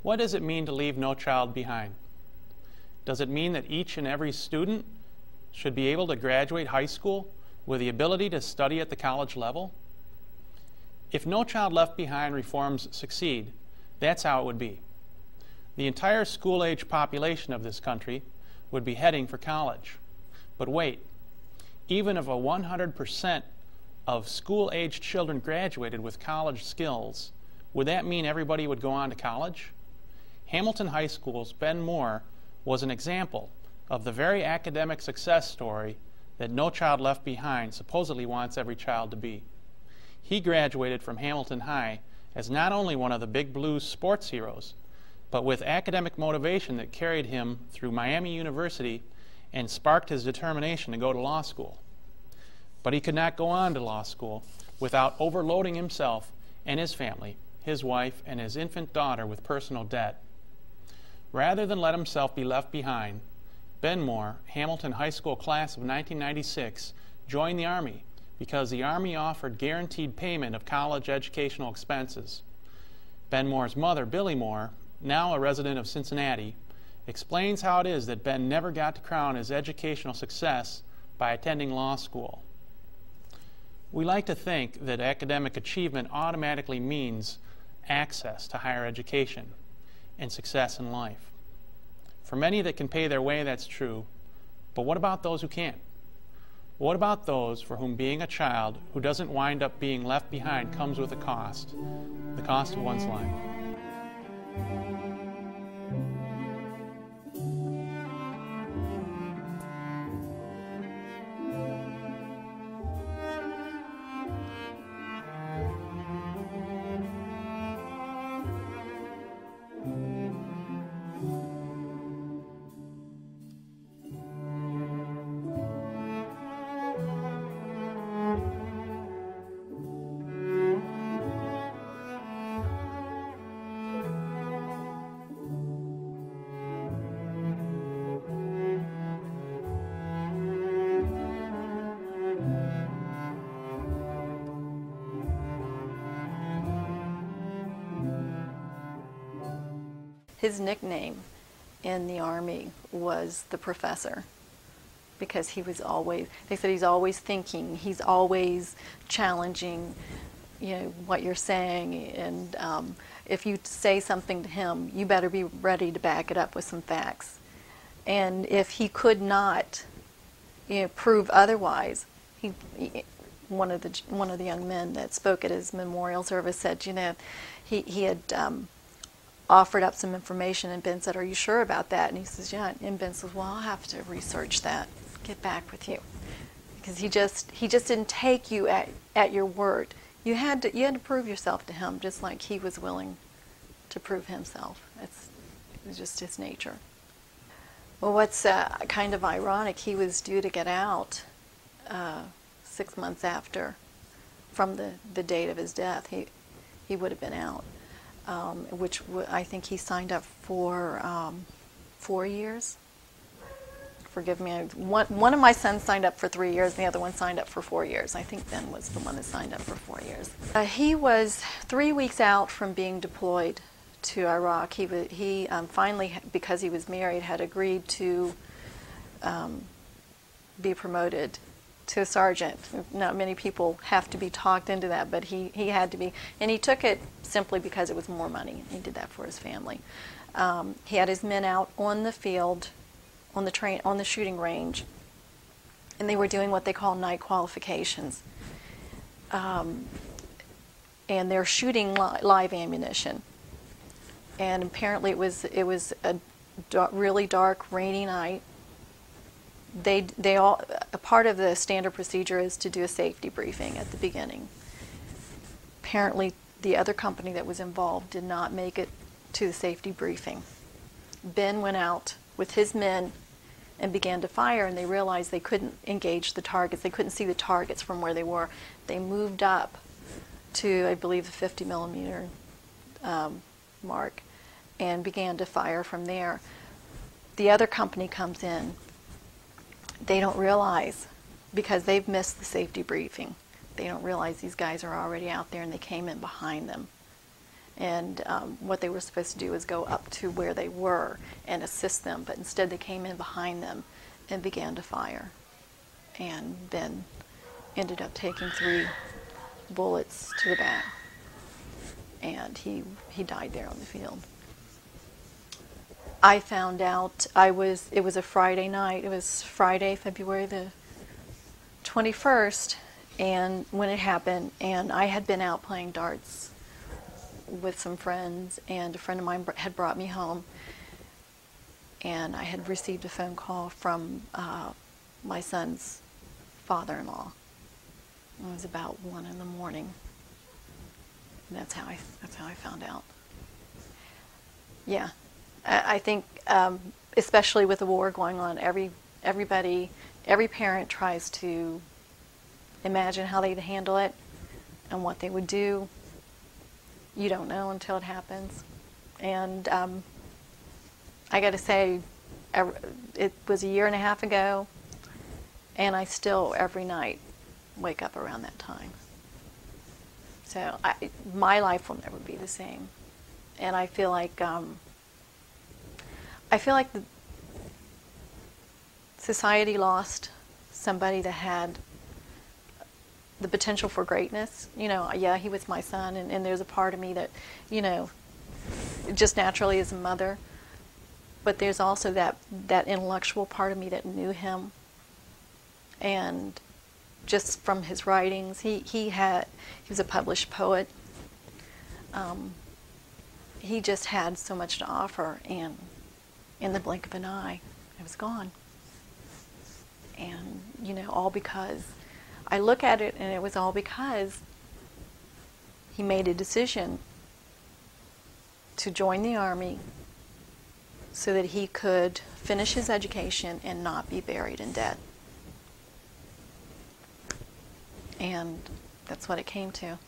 What does it mean to leave no child behind? Does it mean that each and every student should be able to graduate high school with the ability to study at the college level? If No Child Left Behind reforms succeed, that's how it would be. The entire school-age population of this country would be heading for college. But wait, even if 100% of school-aged children graduated with college skills, would that mean everybody would go on to college? Hamilton High School's Ben Moore was an example of the very academic success story that No Child Left Behind supposedly wants every child to be. He graduated from Hamilton High as not only one of the Big Blues sports heroes, but with academic motivation that carried him through Miami University and sparked his determination to go to law school. But he could not go on to law school without overloading himself and his family, his wife, and his infant daughter with personal debt. Rather than let himself be left behind, Ben Moore, Hamilton High School class of 1996, joined the Army because the Army offered guaranteed payment of college educational expenses. Ben Moore's mother, Billy Moore, now a resident of Cincinnati, explains how it is that Ben never got to crown his educational success by attending law school. We like to think that academic achievement automatically means access to higher education and success in life. For many that can pay their way, that's true, but what about those who can't? What about those for whom being a child who doesn't wind up being left behind comes with a cost, the cost of one's life? His nickname in the Army was the Professor, because he was always, they said he's always thinking, he's always challenging, you know, what you're saying, and if you say something to him, you better be ready to back it up with some facts. And if he could not, you know, prove otherwise, one of the young men that spoke at his memorial service said, you know, he had offered up some information, and Ben said, "Are you sure about that?" And he says, "Yeah." And Ben says, "Well, I'll have to research that, get back with you," because he just didn't take you at your word. You had to prove yourself to him, just like he was willing to prove himself. It was just his nature. Well, what's kind of ironic, he was due to get out 6 months after, from the date of his death. He would have been out. Which I think he signed up for 4 years. Forgive me, one of my sons signed up for 3 years, and the other one signed up for 4 years. I think Ben was the one that signed up for 4 years. He was 3 weeks out from being deployed to Iraq. He finally, because he was married, had agreed to be promoted to a sergeant. Not many people have to be talked into that, but he had to be, and he took it simply because it was more money. He did that for his family. He had his men out on the field, on the shooting range, and they were doing what they call night qualifications. And they're shooting live ammunition. And apparently it was a really dark, rainy night. A part of the standard procedure is to do a safety briefing at the beginning. Apparently, the other company that was involved did not make it to the safety briefing. Ben went out with his men and began to fire, and they realized they couldn't engage the targets. They couldn't see the targets from where they were. They moved up to, I believe, the 50 millimeter mark and began to fire from there. The other company comes in. They don't realize, because they've missed the safety briefing, they don't realize these guys are already out there, and they came in behind them. And what they were supposed to do is go up to where they were and assist them, but instead they came in behind them and began to fire. And Ben ended up taking 3 bullets to the back, and he died there on the field. I found out, it was a Friday night, it was Friday, February the 21st, and when it happened, and I had been out playing darts with some friends, and a friend of mine had brought me home, and I had received a phone call from my son's father-in-law. It was about 1 in the morning. And that's how I found out. Yeah, I think especially with the war going on, every parent tries to imagine how they'd handle it and what they would do. You don't know until it happens. And I got to say, it was 1.5 years ago, and I still, every night, wake up around that time. So my life will never be the same. And I feel like the society lost somebody that had the potential for greatness. You know, yeah, he was my son, and there's a part of me that, you know, just naturally as a mother, but there's also that intellectual part of me that knew him. And just from his writings, he was a published poet. He just had so much to offer, and in the blink of an eye, it was gone. And, you know, all because I look at it, and it was all because he made a decision to join the Army so that he could finish his education and not be buried in debt. And that's what it came to.